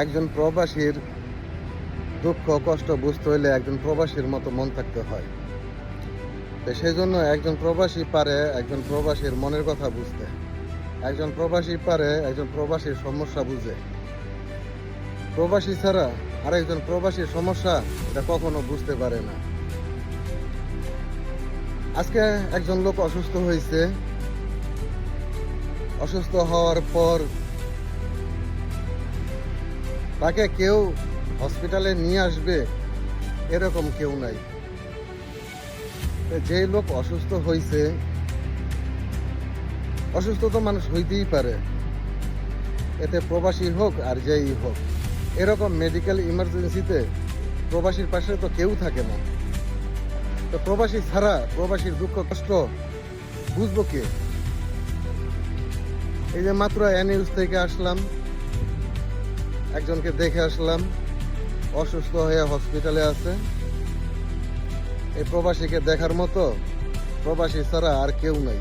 একজন প্রবাসীর দুঃখ কষ্ট বুঝতে হইলে একজন প্রবাসীর মতো মন থাকতে হয়। তো সেই জন্য একজন প্রবাসী পারে একজন প্রবাসীর মনের কথা বুঝতে, একজন প্রবাসী পারে একজন প্রবাসীর সমস্যা বুঝে। প্রবাসী ছাড়া আরেকজন প্রবাসীর সমস্যা এটা কখনো বুঝতে পারে না। আজকে একজন লোক অসুস্থ হয়েছে, অসুস্থ হওয়ার পর তাকে কেউ হসপিটালে নিয়ে আসবে এরকম কেউ নাই। যে লোক অসুস্থ হয়েছে, অসুস্থ তো মানুষ হইতেই পারে, এতে প্রবাসী হোক আর যেই হোক। এরকম মেডিকেল ইমার্জেন্সিতে প্রবাসীর পাশে তো কেউ থাকে না। তো প্রবাসী ছাড়া প্রবাসীর দুঃখ কষ্ট বুঝবো কে? এই যে মাত্র নিউজ থেকে আসলাম, একজনকে দেখে আসলাম, অসুস্থ হয়ে হসপিটালে আছে। এই প্রবাসীকে দেখার মতো প্রবাসী ছাড়া আর কেউ নাই।